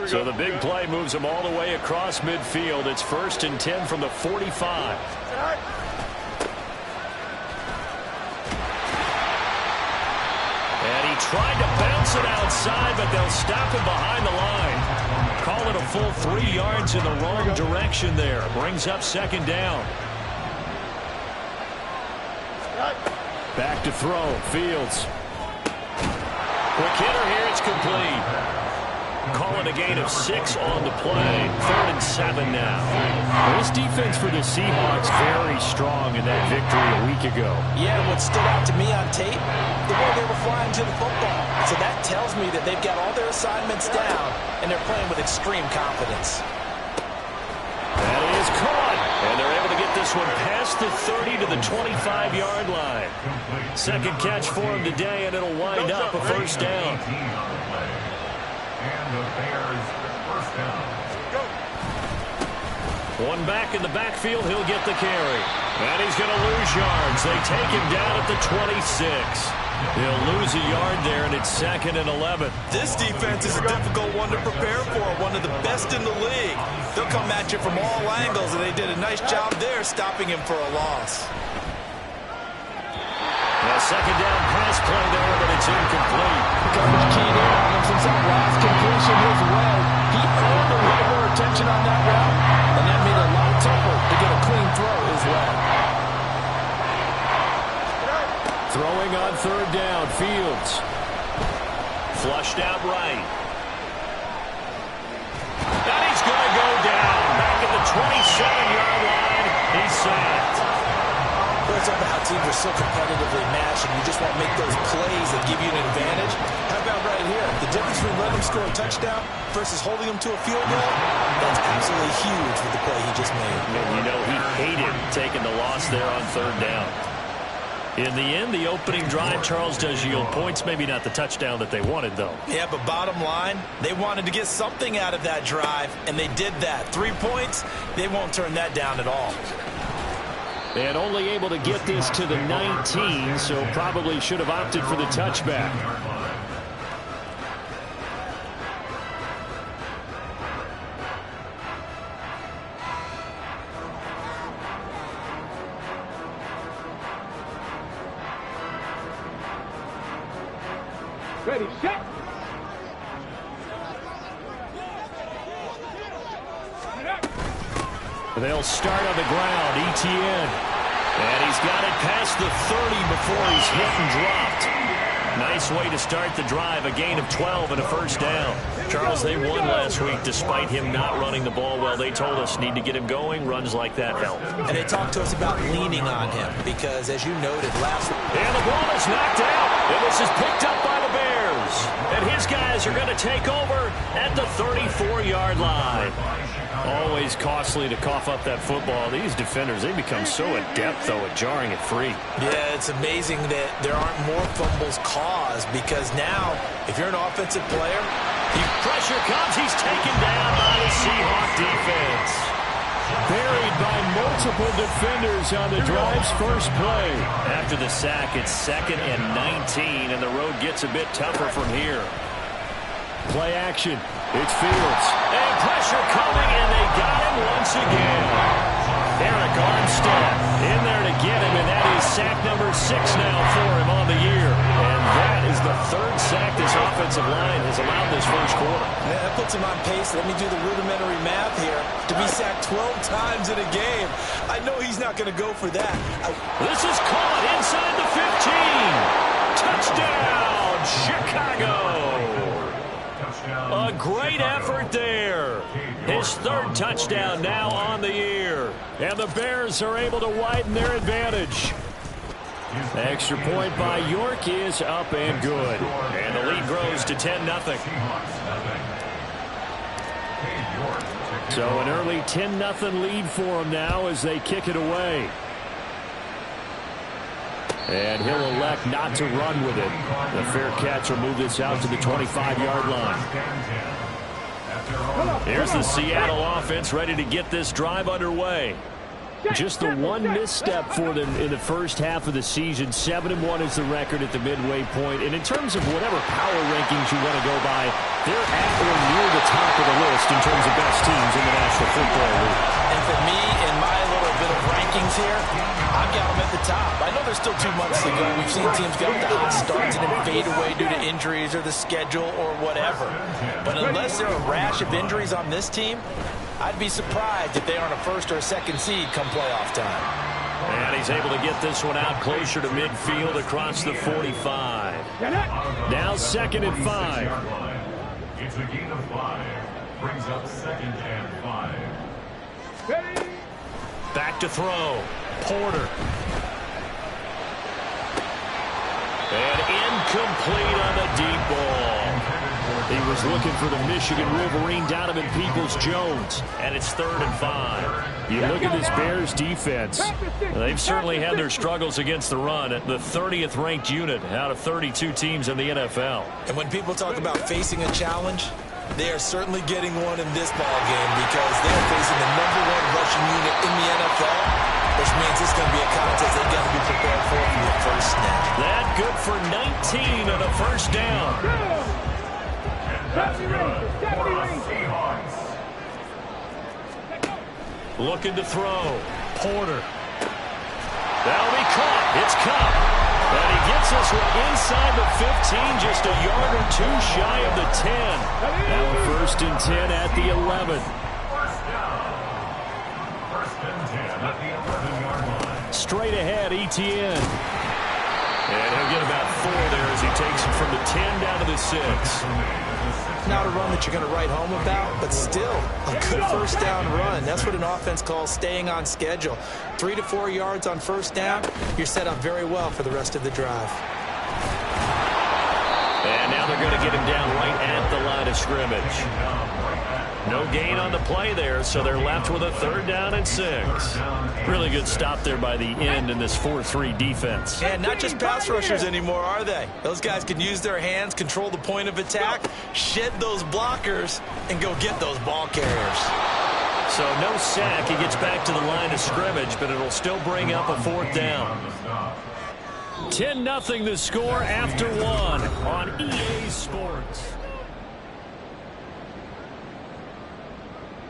So the big play moves him all the way across midfield. It's 1st and 10 from the 45. And he tried to bounce it outside, but they'll stop him behind the line. Call it a full 3 yards in the wrong direction there. Brings up 2nd down. Back to throw. Fields. Quick hitter here. It's complete. Call it a gain of 6 on the play. 3rd and 7 now. This defense for the Seahawks very strong in that victory a week ago. Yeah, what stood out to me on tape, the way they were flying to the football. So that tells me that they've got all their assignments down, and they're playing with extreme confidence. That is caught. And they're able to get this one past the 30 to the 25-yard line. 2nd catch for him today, and it'll wind up a 1st down. And the Bears first down. One back in the backfield. He'll get the carry. And he's going to lose yards. They take him down at the 26. He'll lose a yard there, and it's 2nd and 11. This defense is a difficult one to prepare for, one of the best in the league. They'll come at you from all angles, and they did a nice job there stopping him for a loss. A 2nd down pass play there, but it's incomplete. Coverage keyed in on him since that last completion his way. He earned a little more attention on that route, and that made it a lot tougher to get a clean throw his way. Throwing on 3rd down. Fields. Flushed out right. And he's going to go down. Back at the 27-yard line. He's sacked. It's about how teams are so competitively matched, and you just want to make those plays that give you an advantage. How about right here? The difference between letting them score a touchdown versus holding them to a field goal, that's absolutely huge with the play he just made. And you know, he hated taking the loss there on 3rd down. In the end, the opening drive, Charles, does yield points. Maybe not the touchdown that they wanted, though. Yeah, but bottom line, they wanted to get something out of that drive, and they did that. 3 points, they won't turn that down at all. And only able to get this to the 19, so probably should have opted for the touchback. Ready, set. They'll start on the ground. ETN. And he's got it past the 30 before he's hit and dropped. Nice way to start the drive. A gain of 12 and a 1st down. Charles, they won last week despite him not running the ball well. They told us need to get him going. Runs like that help. And they talked to us about leaning on him because, as you noted last week. And the ball is knocked out. And this is picked up by the Bears. And his guys are going to take over at the 34-yard line. Always costly to cough up that football. These defenders, they become so adept, though, at jarring it free. Yeah, it's amazing that there aren't more fumbles caused because now, if you're an offensive player, pressure comes. He's taken down by the Seahawk defense. Buried by multiple defenders on the drive's first play. After the sack, it's 2nd and 19, and the road gets a bit tougher from here. Play action. It's Fields. And pressure coming, and they got him once again. Eric Armstead in there to get him, and that is sack number 6 now for him on the year. And that is the 3rd sack this offensive line has allowed this first quarter. Yeah, that puts him on pace. Let me do the rudimentary math here. To be sacked 12 times in a game, I know he's not going to go for that. This is caught inside the 15. Touchdown, Chicago. A great effort there. His 3rd touchdown now on the year. And the Bears are able to widen their advantage. The extra point by York is up and good. And the lead grows to 10-0. So an early 10-0 lead for them now as they kick it away. And he'll elect not to run with it. The fair catch will move this out to the 25-yard line. Here's the Seattle offense ready to get this drive underway. Just the one misstep for them in the first half of the season. 7-1 is the record at the midway point. And in terms of whatever power rankings you want to go by, they're at or near the the top of the list in terms of best teams in the National Football League. And for me, in my little bit of rankings here, I've got them at the top. I know there's still 2 months to go. We've seen teams get off to hot starts and then fade away due to injuries or the schedule or whatever. But unless there are a rash of injuries on this team, I'd be surprised if they aren't a first or a second seed come playoff time. And he's able to get this one out closer to midfield across the 45. Now 2nd and 5. It's a gain of 5. Brings up 2nd and 5. Back to throw. Porter. And incomplete on the deep ball. He was looking for the Michigan Wolverine, Donovan Peoples-Jones. And it's 3rd and 5. You look at this Bears defense. They've certainly had their struggles against the run. The 30th ranked unit out of 32 teams in the NFL. And when people talk about facing a challenge, they are certainly getting one in this ball game because they are facing the #1 rushing unit in the NFL, which means it's going to be a contest they've got to be prepared for from the first snap. That good for 19 on a first down. Seahawks. Looking to throw. Porter. That'll be caught. It's Cup. And he gets this one inside the 15, just a yard or 2 shy of the 10. Now 1st and 10 at the 11. First down. 1st and 10 at the 11-yard line. Straight ahead, Etienne. And he'll get about 4 there as he takes it from the 10 down to the 6. Not a run that you're going to write home about, but still a good first down run. That's what an offense calls staying on schedule. 3 to 4 yards on first down, you're set up very well for the rest of the drive. And now they're going to get him down right at the line of scrimmage. No gain on the play there, so they're left with a 3rd down and 6. Really good stop there by the end in this 4-3 defense. And not just pass rushers anymore, are they? Those guys can use their hands, control the point of attack, shed those blockers, and go get those ball carriers. So no sack. He gets back to the line of scrimmage, but it'll still bring up a 4th down. 10-0 the score after 1 on EA Sports.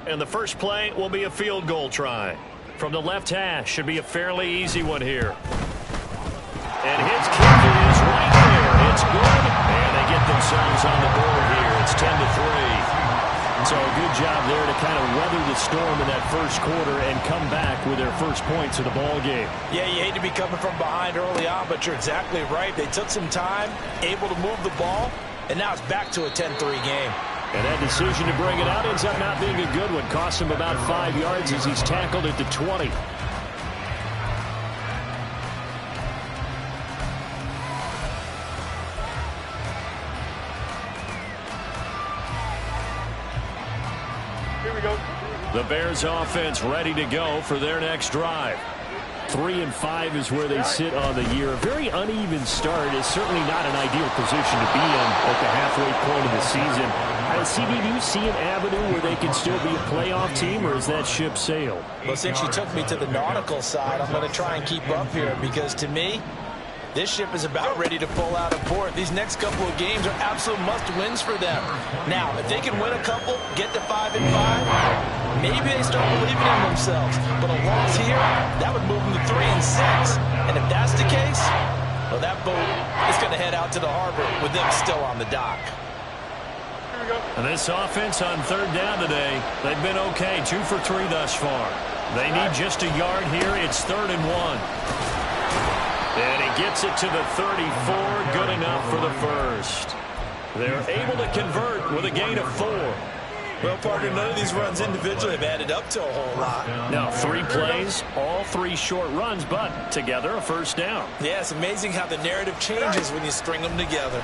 And the first play will be a field goal try. From the left hash, should be a fairly easy one here. And his kick is right there. It's good. And they get themselves on the board here. It's 10-3. So a good job there to kind of weather the storm in that first quarter and come back with their first points of the ball game. Yeah, you hate to be coming from behind early on, but you're exactly right. They took some time, able to move the ball, and now it's back to a 10-3 game. And that decision to bring it out ends up not being a good one. Costs him about 5 yards as he's tackled at the 20. Here we go. The Bears offense ready to go for their next drive. 3 and 5 is where they sit on the year. A very uneven start is certainly not an ideal position to be in at the halfway point of the season. CD, do you see an avenue where they can still be a playoff team, or is that ship sailed? Well, since you took me to the nautical side, I'm going to try and keep up here because, to me, this ship is about ready to pull out of port. These next couple of games are absolute must-wins for them. Now, if they can win a couple, get to 5 and 5, maybe they start believing in themselves. But a loss here, that would move them to 3 and 6. And if that's the case, well, that boat is going to head out to the harbor with them still on the dock. And this offense on 3rd down today, they've been okay, 2 for 3 thus far. They need just a yard here. It's 3rd and 1. And he gets it to the 34, good enough for the first. They're able to convert with a gain of 4. Well, partner, none of these runs individually have added up to a whole lot. Now 3 plays, all 3 short runs, but together a first down. Yeah, it's amazing how the narrative changes when you string them together.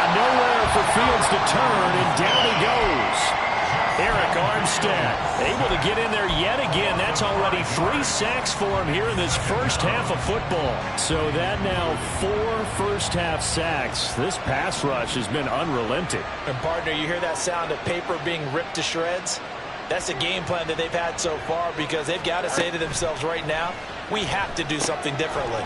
Nowhere for Fields to turn, and down he goes. Eric Armstead able to get in there yet again. That's already 3 sacks for him here in this first half of football. So that now 4 first-half sacks. This pass rush has been unrelenting. And, partner, you hear that sound of paper being ripped to shreds? That's the game plan that they've had so far because they've got to say to themselves right now, we have to do something differently.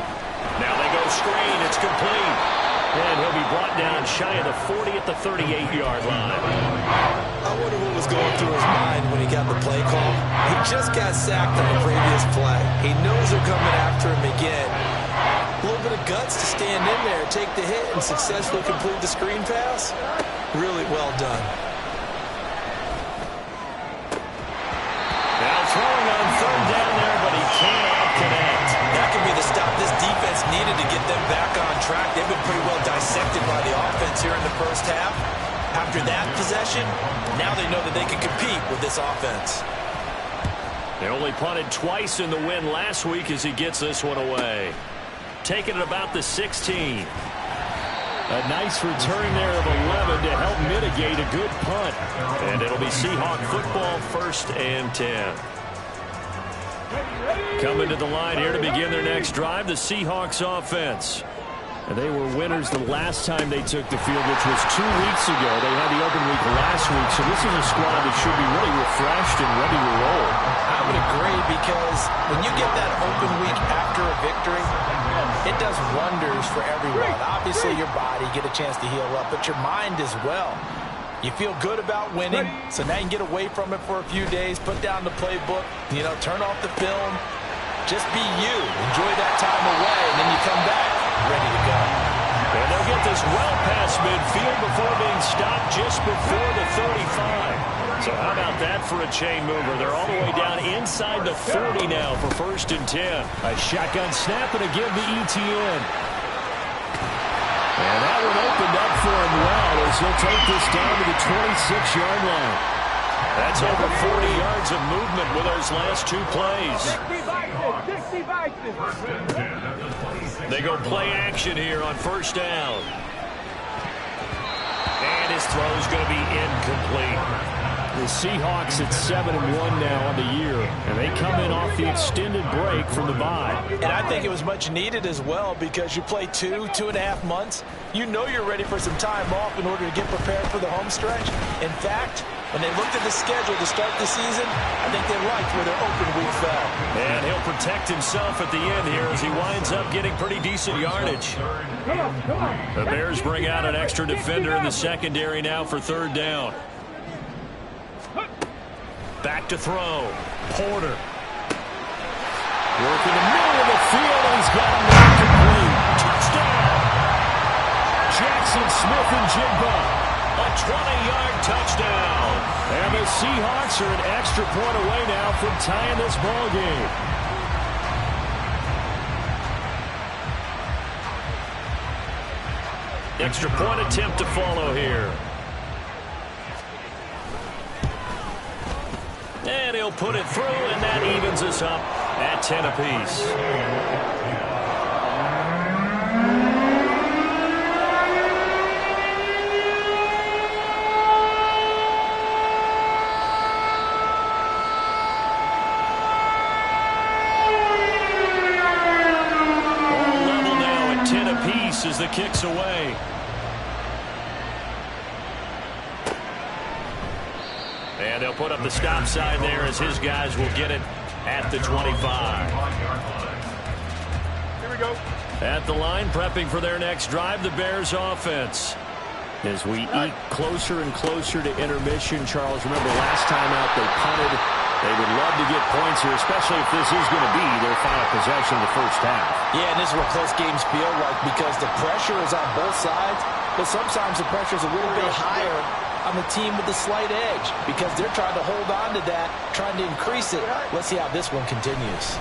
Now they go screen. It's complete. And he'll be brought down shy of the 40 at the 38-yard line. I wonder what was going through his mind when he got the play call. He just got sacked on a previous play. He knows they're coming after him again. A little bit of guts to stand in there, take the hit, and successfully complete the screen pass. Really well done. Now throwing on third down there, but he cannot connect. That could be the stop this defense needed to get them back on track. They've been pretty well dissected by the offense here in the first half. After that possession, now they know that they can compete with this offense. They only punted twice in the win last week as he gets this one away. Taking it about the 16. A nice return there of 11 to help mitigate a good punt. And it'll be Seahawk football, 1st and 10. Coming to the line here to begin their next drive, the Seahawks offense. And they were winners the last time they took the field, which was 2 weeks ago. They had the open week last week, so this is a squad that should be really refreshed and ready to roll. I would agree, because when you get that open week after a victory, it does wonders for everyone. Obviously, your body, get a chance to heal up, but your mind as well. You feel good about winning, so now you can get away from it for a few days, put down the playbook, turn off the film, just be you. Enjoy that time away, and then you come back ready to go. And they'll get this well past midfield before being stopped just before the 35. So how about that for a chain mover? They're all the way down inside the 40 now for 1st and 10. A shotgun snap and a give to ETN. And that one opened up for him well as he'll take this down to the 26-yard line. That's over 40 yards of movement with those last 2 plays. They go play action here on 1st down. And his throw's going to be incomplete. The Seahawks at 7-1 now on the year, and they come in off the extended break from the bye. And I think it was much needed as well, because you play 2.5 months. You know you're ready for some time off in order to get prepared for the home stretch. In fact, when they looked at the schedule to start the season, I think they liked where their open week fell. And he'll protect himself at the end here as he winds up getting pretty decent yardage. The Bears bring out an extra defender in the secondary now for 3rd down. Back to throw. Porter. Working the middle of the field, and he's got him there complete. Touchdown! Jackson Smith-Njigba. A 20-yard touchdown. And the Seahawks are an extra point away now from tying this ball game. Extra point attempt to follow here. And he'll put it through, and that evens us up at 10 apiece. All level now at 10 apiece as the kick's away. And they'll put up the stop sign there as his guys will get it at the 25. Here we go. At the line, prepping for their next drive, the Bears offense. As we eke closer and closer to intermission, Charles, remember last time out they punted. They would love to get points here, especially if this is going to be their final possession of the first half. Yeah, and this is what close games feel like, because the pressure is on both sides, but sometimes the pressure is a little bit higher on the team with the slight edge, because they're trying to hold on to that, trying to increase it. Let's see how this one continues.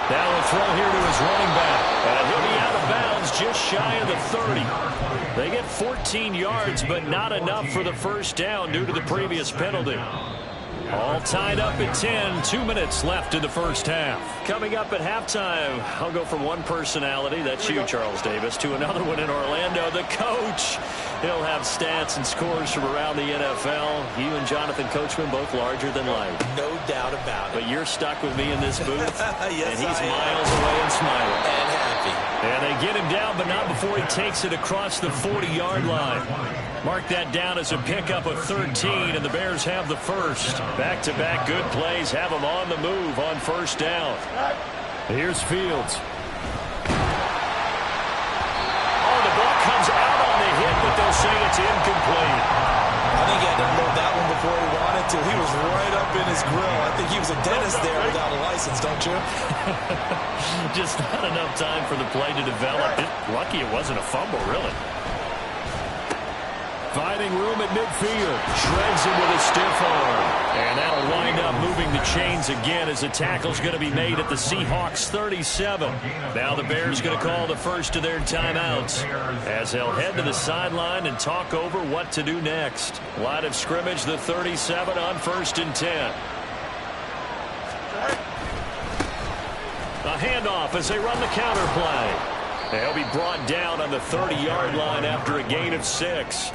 Now a throw here to his running back. And he'll be out of bounds just shy of the 30. They get 14 yards, but not enough for the first down due to the previous penalty. All tied up at 10. 2 minutes left in the first half. Coming up at halftime, I'll go from one personality, that's you, Charles Davis, to another one in Orlando, the coach. He'll have stats and scores from around the NFL. You and Jonathan Coachman both larger than life. No doubt about it. But you're stuck with me in this booth, Yes, and he's I am. miles away and smiling. And happy. And they get him down, but not before he takes it across the 40-yard line. Mark that down as a pickup of 13, and the Bears have the first. Back-to-back good plays have them on the move on first down. Here's Fields. use a dentist there without a license, don't you? Just not enough time for the play to develop. Lucky it wasn't a fumble, really. Finding room at midfield. Shreds him with a stiff arm. And that'll wind up moving the chains again as the tackle's going to be made at the Seahawks 37. Now the Bears going to call the first of their timeouts as they'll head to the sideline and talk over what to do next. Line of scrimmage, the 37 on 1st and 10. A handoff as they run the counter play. They'll be brought down on the 30-yard line after a gain of 6.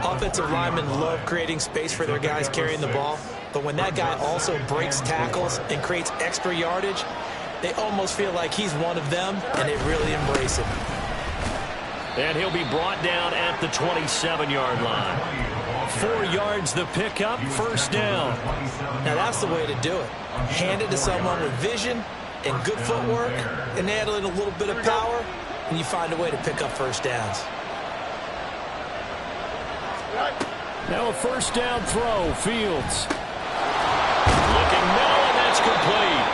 Offensive linemen love creating space for their guys carrying the ball, but when that guy also breaks tackles and creates extra yardage, they almost feel like he's one of them, and they really embrace him. And he'll be brought down at the 27-yard line. 4 yards the pickup, 1st down. Now that's the way to do it. Hand it to someone with vision and good footwork, and add in a little bit of power, and you find a way to pick up 1st downs. Now a 1st down throw, Fields. Looking middle, and that's complete.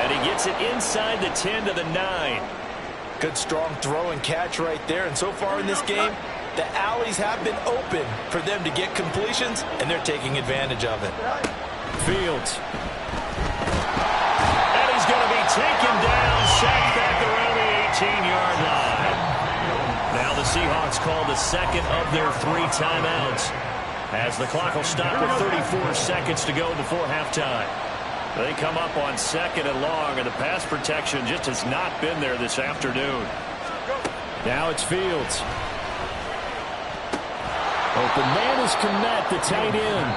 And he gets it inside the 10 to the 9. Good strong throw and catch right there, and so far in this game, the alleys have been open for them to get completions, and they're taking advantage of it. Fields. And he's going to be taken down, sacked back around the 18-yard line. Now the Seahawks call the second of their 3 timeouts as the clock will stop with 34 seconds to go before halftime. They come up on 2nd and long, and the pass protection just has not been there this afternoon. Now it's Fields. Open man is Kmet, the tight end.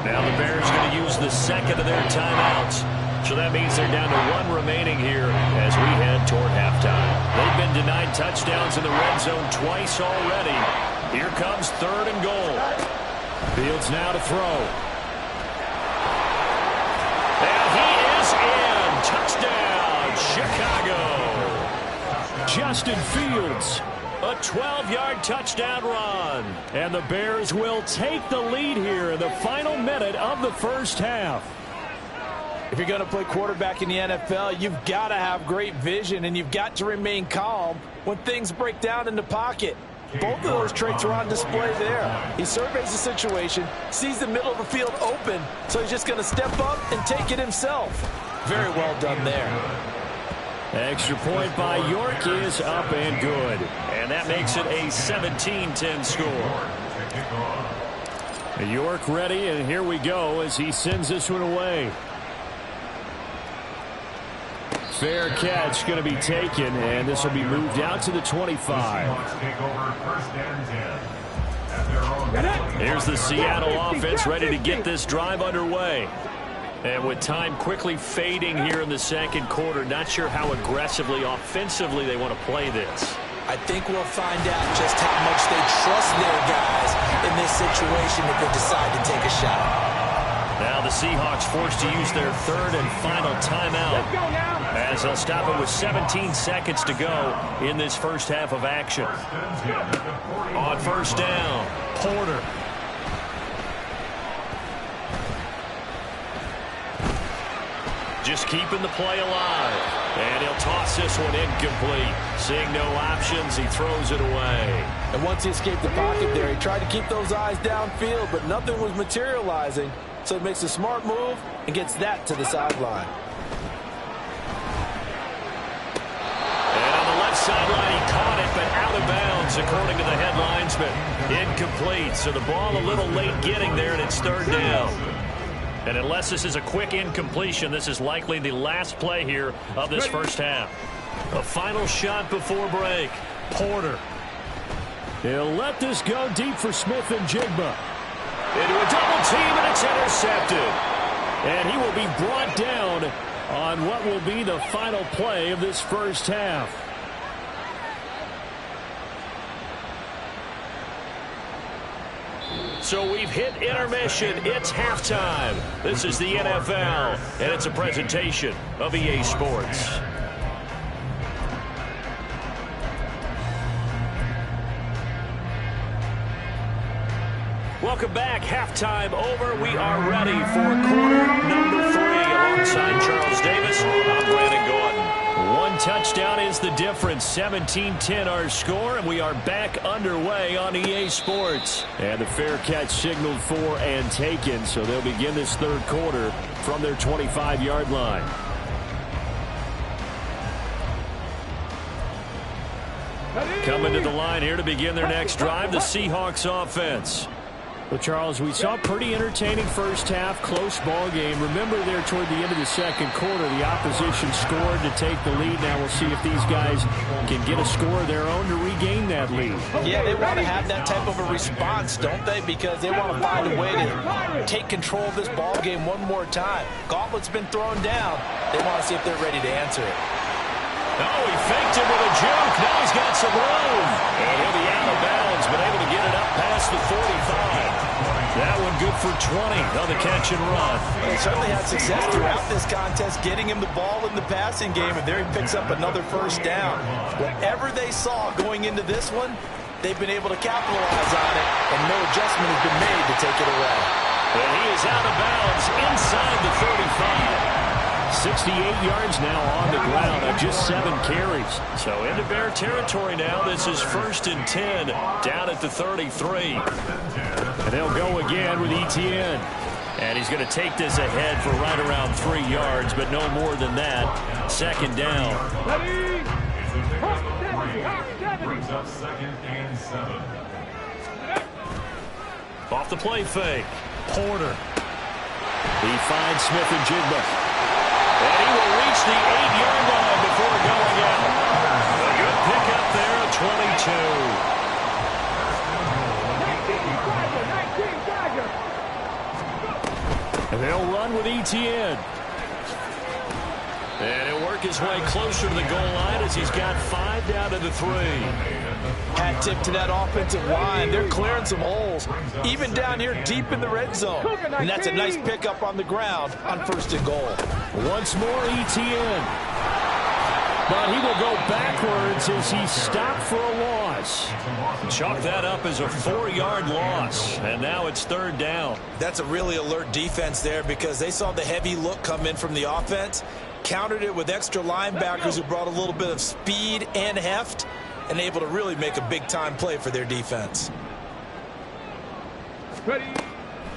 Now the Bears going to use the second of their timeouts. So that means they're down to 1 remaining here as we head toward halftime. They've been denied touchdowns in the red zone twice already. Here comes 3rd and goal. Fields now to throw. And he is in. Touchdown, Chicago. Justin Fields, a 12-yard touchdown run. And the Bears will take the lead here in the final minute of the 1st half. If you're going to play quarterback in the NFL, you've got to have great vision, and you've got to remain calm when things break down in the pocket. Both of those traits are on display there. He surveys the situation, sees the middle of the field open, so he's just going to step up and take it himself. Very well done there. Extra point by York is up and good. And that makes it a 17-10 score. York ready, and here we go as he sends this one away. Fair catch going to be taken, and this will be moved out to the 25. Here's the Seattle offense ready to get this drive underway. And with time quickly fading here in the 2nd quarter, not sure how aggressively, offensively they want to play this. I think we'll find out just how much they trust their guys in this situation if they decide to take a shot. Now the Seahawks forced to use their 3rd and final timeout as they'll stop it with 17 seconds to go in this 1st half of action. On 1st down, Porter. Just keeping the play alive. And he'll toss this one incomplete. Seeing no options, he throws it away. And once he escaped the pocket there, he tried to keep those eyes downfield, but nothing was materializing. So he makes a smart move and gets that to the sideline. And on the left sideline, he caught it, but out of bounds, according to the head linesman. Incomplete, so the ball a little late getting there, and it's 3rd down. And unless this is a quick incompletion, this is likely the last play here of this 1st half. A final shot before break. Porter. He'll let this go deep for Smith and Jigba. Into a double team, and it's intercepted. And he will be brought down on what will be the final play of this 1st half. So we've hit intermission. It's halftime. This is the NFL, and it's a presentation of EA Sports. Welcome back. Halftime over. We are ready for quarter number 3. Alongside Charles Davis, I'm Brandon Gordon. One touchdown is the difference. 17-10 our score, and we are back underway on EA Sports. And the fair catch signaled for and taken, so they'll begin this third quarter from their 25-yard line. Coming to the line here to begin their next drive, the Seahawks offense. Well, Charles, we saw a pretty entertaining first half, close ball game. Remember there toward the end of the second quarter, the opposition scored to take the lead. Now we'll see if these guys can get a score of their own to regain that lead. Yeah, they want to have that type of a response, don't they? Because they want to find a way to take control of this ball game one more time. Gauntlet's been thrown down. They want to see if they're ready to answer it. Oh, he faked it with a juke. Now he's got some room. And he'll be out of bounds, but able to get it up past the 45. That one good for 20 on the catch and run. They certainly had success throughout this contest, getting him the ball in the passing game, and there he picks up another first down. Whatever they saw going into this one, they've been able to capitalize on it, and no adjustment has been made to take it away. And he is out of bounds inside the 35. 68 yards now on the ground on just 7 carries. So into Bear territory now. This is 1st and 10 down at the 33. And they'll go again with Etienne. And he's going to take this ahead for right around 3 yards, but no more than that. 2nd down. Off the play fake. Porter. He finds Smith and Jigba. And he will reach the 8-yard line before going out. A good pickup there at 22. And they'll run with Etienne. And he'll work his way closer to the goal line as he's got 5 down to the 3. Hat tip to that offensive line. They're clearing some holes, even down here deep in the red zone. And that's a nice pickup on the ground on 1st and goal. Once more Etienne. But he will go backwards as he stopped for a loss. Chalk that up as a 4-yard loss. And now it's 3rd down. That's a really alert defense there because they saw the heavy look come in from the offense, countered it with extra linebackers who brought a little bit of speed and heft, and able to really make a big-time play for their defense.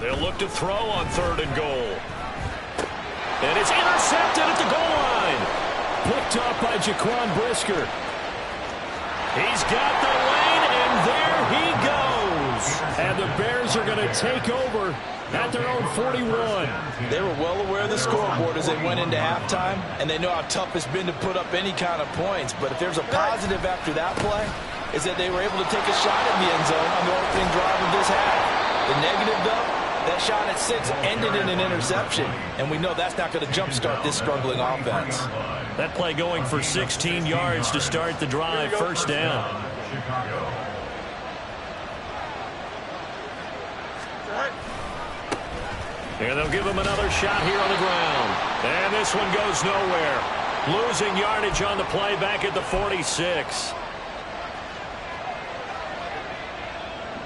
They'll look to throw on 3rd and goal. And it's intercepted at the goal line. Picked up by Jaquan Brisker. He's got the lane, and there he goes. And the Bears are going to take over at their own 41. They were well aware of the scoreboard as they went into halftime, and they know how tough it's been to put up any kind of points. But if there's a positive after that play, is that they were able to take a shot in the end zone on the opening drive of this half. The negative, though, that shot at 6 ended in an interception, and we know that's not going to jumpstart this struggling offense. That play going for 16 yards to start the drive. 1st down. And they'll give him another shot here on the ground. And this one goes nowhere. Losing yardage on the play back at the 46.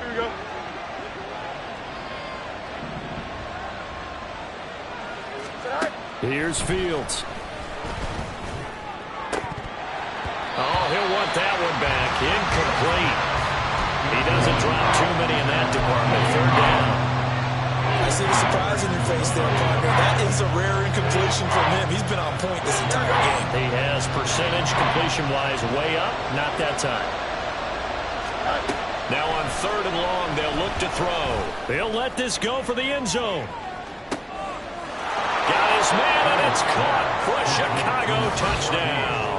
Here we go. Here's Fields. Oh, he'll want that one back. Incomplete. He doesn't drop too many in that department. 3rd down. I see the surprise in your face there, partner. That is a rare incompletion from him. He's been on point this entire game. He has percentage completion-wise way up. Not that time. Now on 3rd and long, they'll look to throw. They'll let this go for the end zone. Got his man, and it's caught for a Chicago touchdown.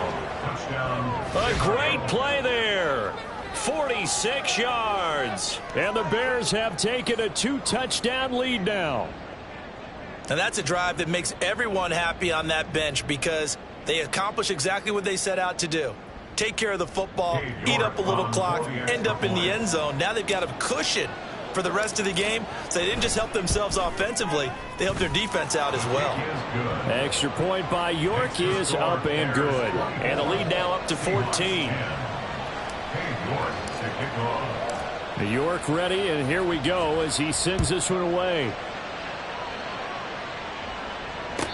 A great play there. 46 yards. And the Bears have taken a 2-touchdown lead now. And that's a drive that makes everyone happy on that bench because they accomplish exactly what they set out to do. Take care of the football, eat up a little clock, end up in the end zone. Now they've got a cushion for the rest of the game. So they didn't just help themselves offensively, they helped their defense out as well. Extra point by York is up and good. And the lead now up to 14. York ready, and here we go as he sends this one away.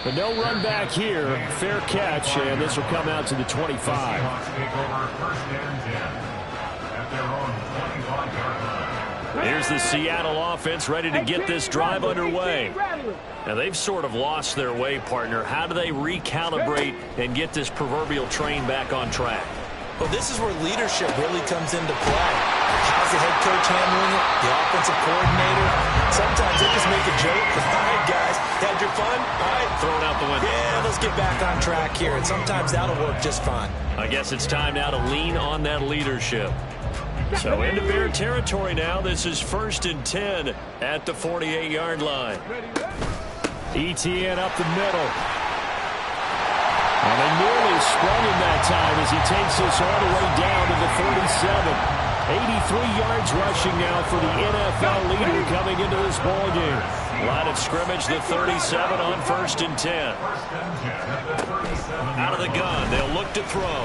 But no run back here. Fair catch, and this will come out to the 25. Here's the Seattle offense ready to get this drive underway. Now, they've sort of lost their way, partner. How do they recalibrate and get this proverbial train back on track? Well, this is where leadership really comes into play. How's the head coach handling it? The offensive coordinator? Sometimes they just make a joke. All right, guys, had your fun? All right. Throw it out the window. Yeah, let's get back on track here. And sometimes that'll work just fine. I guess it's time now to lean on that leadership. So into Bear territory now. This is 1st and 10 at the 48-yard line. ETN up the middle. And they nearly sprung him that time as he takes this all the way down to the 47. 83 yards rushing now for the NFL leader coming into this ballgame. Line of scrimmage, the 37 on 1st and 10. Out of the gun, they'll look to throw.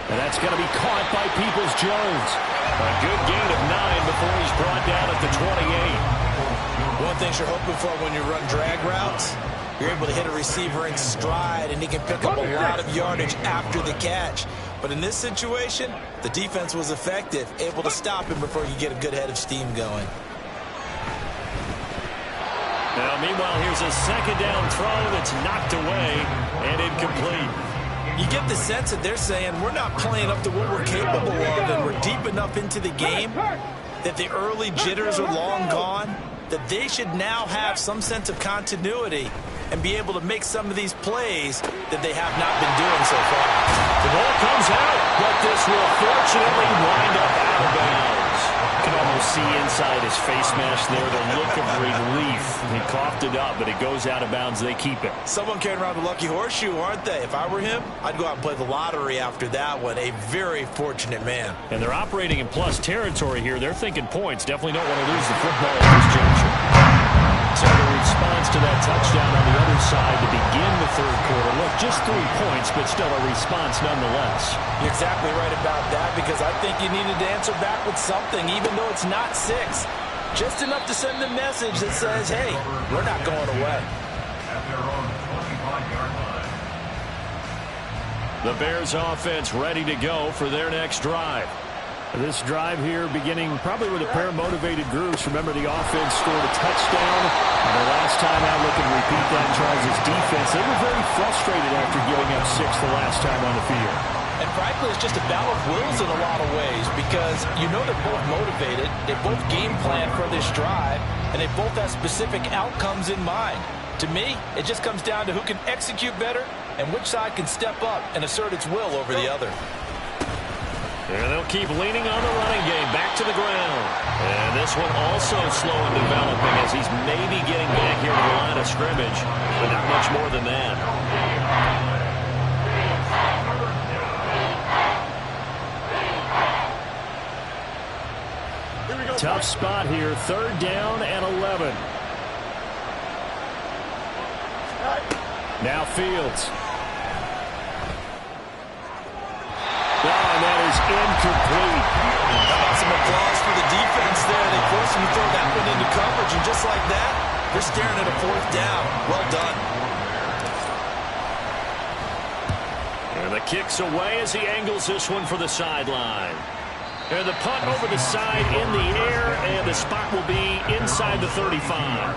And that's going to be caught by Peoples-Jones. A good gain of 9 before he's brought down at the 28. One thing you're hoping for when you run drag routes, you're able to hit a receiver in stride, and he can pick up a lot of yardage after the catch. But in this situation, the defense was effective, able to stop him before you get a good head of steam going. Now, meanwhile, here's a second down throw that's knocked away and incomplete. You get the sense that they're saying we're not playing up to what we're capable of, and we're deep enough into the game that the early jitters are long gone, that they should now have some sense of continuity and be able to make some of these plays that they have not been doing so far. The ball comes out, but this will fortunately wind up out of bounds. You can almost see inside his face mask there the look of relief. He coughed it up, but it goes out of bounds. They keep it. Someone carrying around the lucky horseshoe, aren't they? If I were him, I'd go out and play the lottery after that one. A very fortunate man. And they're operating in plus territory here. They're thinking points. Definitely don't want to lose the football at this juncture. So the response to that touchdown on the other side to begin the third quarter. Look, just 3 points, but still a response nonetheless. You're exactly right about that, because I think you needed to answer back with something, even though it's not 6. Just enough to send a message that says, hey, we're not going away. The Bears offense ready to go for their next drive. This drive here beginning probably with a pair of motivated groups. Remember, the offense scored a touchdown. And the last time out, looking to repeat that, Charles' defense. They were very frustrated after giving up 6 the last time on the field. And frankly, it's just a battle of wills in a lot of ways, because you know they're both motivated. They both game plan for this drive, and they both have specific outcomes in mind. To me, it just comes down to who can execute better and which side can step up and assert its will over the other. And they'll keep leaning on the running game back to the ground. And this one also slow in developing as he's maybe getting back here to the line of scrimmage, but not much more than that. Tough spot here, 3rd down and 11. Now Fields. And that is incomplete. How about some applause for the defense there? They forced him to throw that one into coverage, and just like that, they're staring at a 4th down. Well done. And the kick's away as he angles this one for the sideline. And the punt over the side in the air, and the spot will be inside the 35.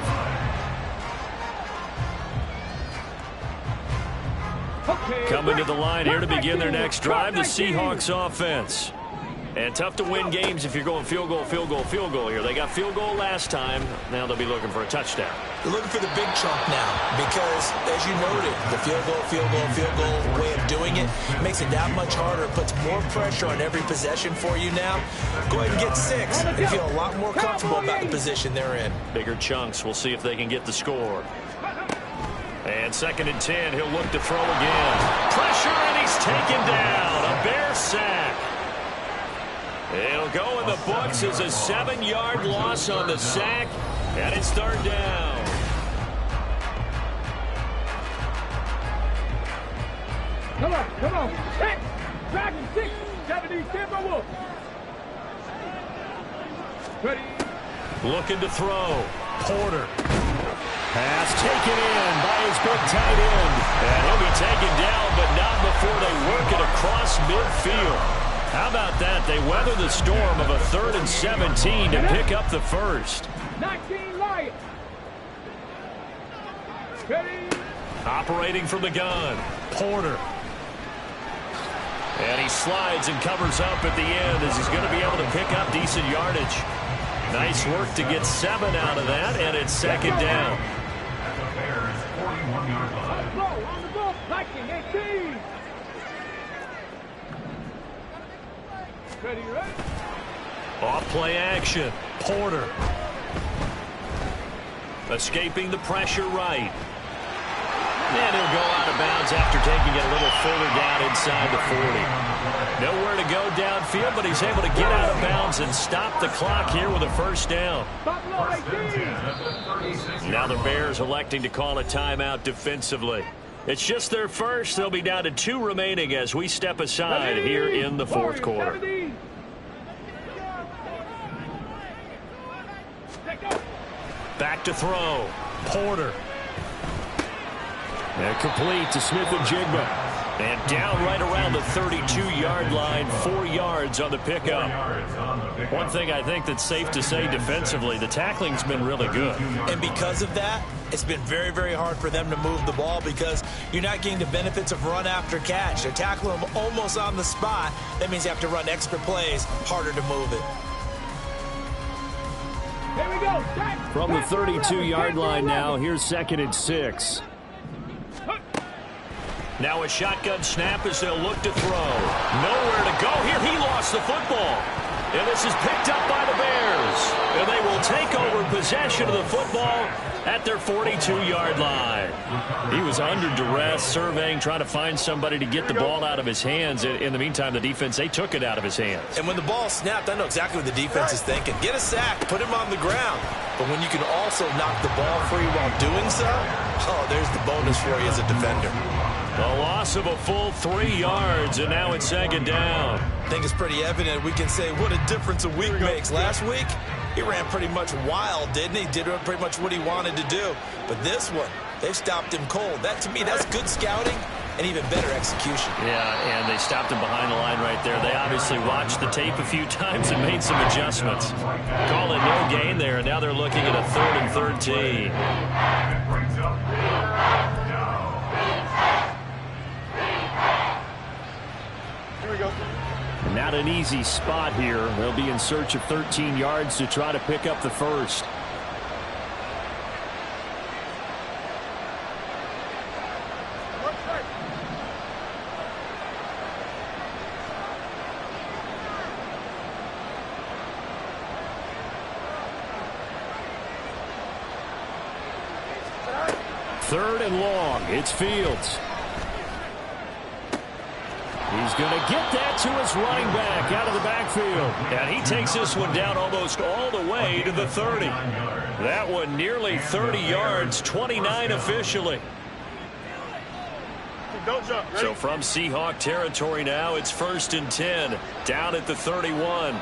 Coming to the line here to begin their next drive, the Seahawks offense. And tough to win games if you're going field goal, field goal, field goal here. They got field goal last time. Now they'll be looking for a touchdown. They're looking for the big chunk now, because, as you noted, the field goal, field goal, field goal way of doing it makes it that much harder. It puts more pressure on every possession for you now. Go ahead and get 6. They feel a lot more comfortable about the position they're in. Bigger chunks. We'll see if they can get the score. And 2nd and 10, he'll look to throw again. Pressure, and he's taken down. A Bear sack. It'll go in the books as a 7-yard loss on the sack, and it's 3rd down. Come on. 6, Dragon 6, 70, Timberwolves. Looking to throw. Porter. Pass taken in by his big tight end. And he'll be taken down, but not before they work it across midfield. How about that? They weather the storm of a 3rd and 17 to pick up the first. 19 Lions. Operating from the gun. Porter. And he slides and covers up at the end as he's going to be able to pick up decent yardage. Nice work to get 7 out of that, and it's 2nd down. On the ball, 19-18. Ready, right? Off play action. Porter. Escaping the pressure right. And he'll go out of bounds after taking it a little further down inside the 40. Nowhere to go downfield, but he's able to get out of bounds and stop the clock here with a 1st down. Now the Bears electing to call a timeout defensively. It's just their first. They'll be down to 2 remaining as we step aside here in the 4th quarter. Back to throw. Porter. And complete to Smith and Jigba. And down right around the 32-yard line, 4 yards on the pickup. One thing I think that's safe to say defensively, the tackling's been really good. And because of that, it's been very, very hard for them to move the ball because you're not getting the benefits of run after catch. They're tackling them almost on the spot. That means you have to run extra plays, harder to move it. Here we go. From the 32-yard line now, here's 2nd and 6. Now a shotgun snap as they'll look to throw. Nowhere to go here. He lost the football. And this is picked up by the Bears. And they will take over possession of the football at their 42-yard line. He was under duress, surveying, trying to find somebody to get the ball out of his hands. In the meantime, the defense, they took it out of his hands. And when the ball snapped, I know exactly what the defense is thinking. Get a sack, put him on the ground. But when you can also knock the ball free while doing so, oh, there's the bonus for you as a defender. A loss of a full 3 yards, and now it's 2nd down. I think it's pretty evident. We can say what a difference a week makes. Last week, he ran pretty much wild, didn't he? Did pretty much what he wanted to do. But this one, they've stopped him cold. That, to me, that's good scouting and even better execution. Yeah, and they stopped him behind the line right there. They obviously watched the tape a few times and made some adjustments. Call it no gain there, and now they're looking at a 3rd and 13. Not an easy spot here. They'll be in search of 13 yards to try to pick up the first. Third and long. It's Fields. He's going to get that to his running back out of the backfield. And he takes this one down almost all the way to the 30. That one nearly 30 yards, 29 officially. So from Seahawk territory now, it's 1st and 10, down at the 31.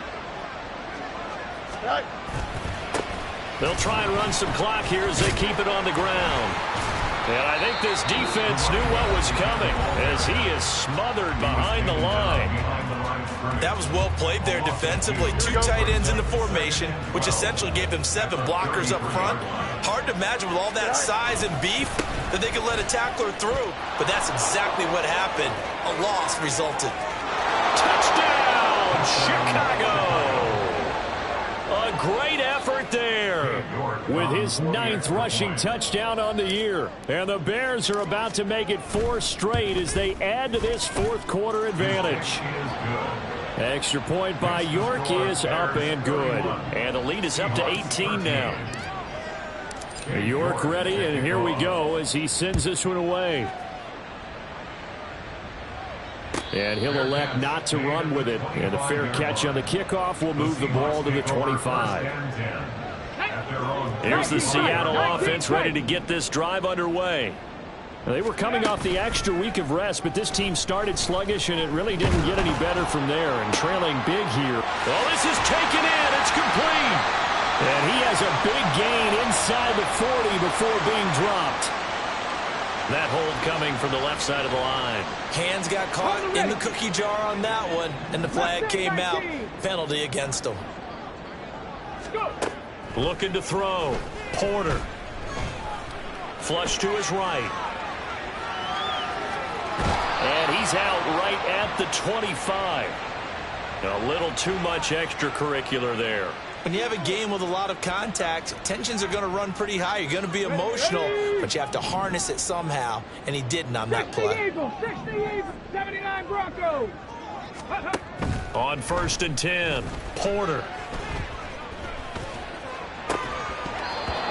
They'll try and run some clock here as they keep it on the ground. And I think this defense knew what was coming as he is smothered behind the line. That was well played there defensively. 2 tight ends in the formation, which essentially gave them 7 blockers up front. Hard to imagine with all that size and beef that they could let a tackler through. But that's exactly what happened. A loss resulted. Touchdown, Chicago! A great effort there with his 9th rushing touchdown on the year. And the Bears are about to make it 4 straight as they add to this 4th quarter advantage. Extra point by York is up and good. And the lead is up to 18 now. York ready, and here we go as he sends this one away. And he'll elect not to run with it. And a fair catch on the kickoff will move the ball to the 25. Here's the Seattle offense ready to get this drive underway. They were coming off the extra week of rest, but this team started sluggish, and it really didn't get any better from there. And trailing big here. Well, this is taken in. It's complete. And he has a big gain inside the 40 before being dropped. That hold coming from the left side of the line. Hands got caught in the cookie jar on that one, and the flag came out. Penalty against him. Looking to throw. Porter. Flush to his right. And he's out right at the 25. A little too much extracurricular there. When you have a game with a lot of contact, tensions are going to run pretty high. You're going to be emotional, but you have to harness it somehow, and he didn't on that play. 79 Broncos. On 1st and 10, Porter.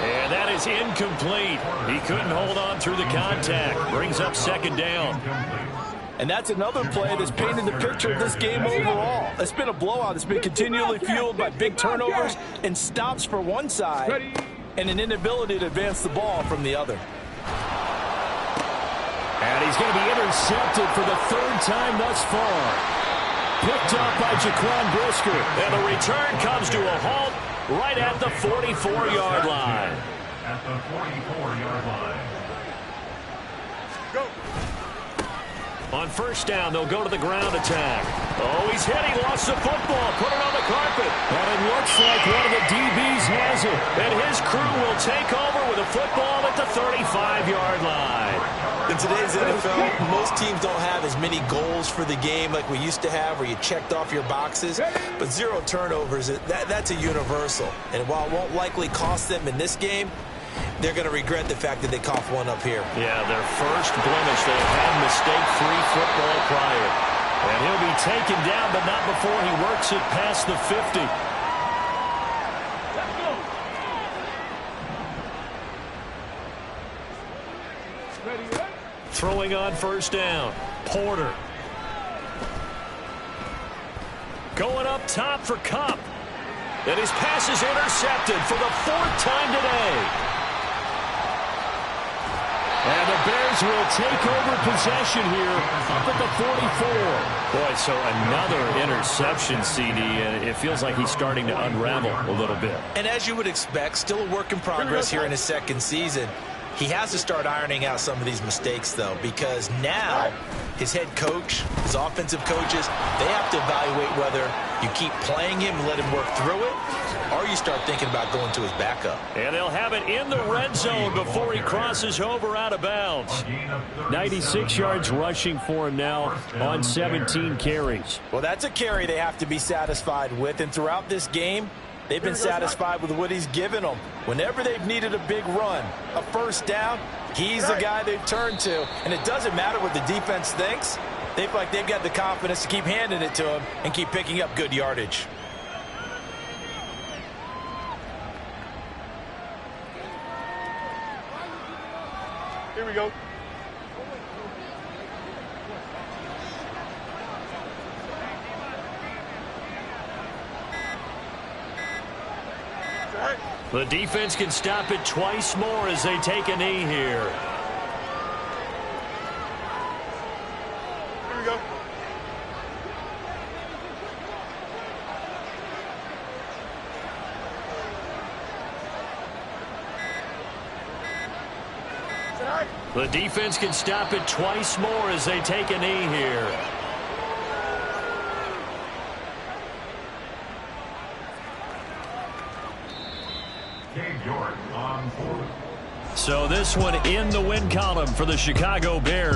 And that is incomplete. He couldn't hold on through the contact. Brings up 2nd down. And that's another play that's painted the picture of this game overall. It's been a blowout. It's been continually fueled by big turnovers and stops for one side and an inability to advance the ball from the other. And he's going to be intercepted for the 3rd time thus far. Picked up by Jaquan Brisker. And the return comes to a halt right at the 44-yard line. At the 44-yard line. Go. On 1st down, they'll go to the ground attack. Oh, he's hit. He lost the football. Put it on the carpet. And it looks like one of the DBs has it. And his crew will take over with a football at the 35-yard line. In today's NFL, most teams don't have as many goals for the game like we used to have where you checked off your boxes. But 0 turnovers, that's a universal. And while it won't likely cost them in this game, they're going to regret the fact that they coughed one up here. Yeah, their first blemish. They have had mistake-free football prior. And he'll be taken down, but not before he works it past the 50. Let's go. Ready, ready? Throwing on 1st down. Porter. Going up top for Kupp. And his pass is intercepted for the 4th time today. And the Bears will take over possession here up at the 44. Boy, so another interception, CD, and it feels like he's starting to unravel a little bit. And as you would expect, still a work in progress here in his 2nd season. He has to start ironing out some of these mistakes, though, because now his head coach, his offensive coaches, they have to evaluate whether you keep playing him and let him work through it, or you start thinking about going to his backup. And they'll have it in the red zone before he crosses over out of bounds. 96 yards rushing for him now on 17 carries. Well, that's a carry they have to be satisfied with, and throughout this game, they've been satisfied with what he's given them. Whenever they've needed a big run, a 1st down, he's the guy they've turned to. And it doesn't matter what the defense thinks. They feel like they've got the confidence to keep handing it to him and keep picking up good yardage. Here we go. The defense can stop it twice more as they take a knee here. Here we go. The defense can stop it twice more as they take a knee here. So this one in the win column for the Chicago Bears.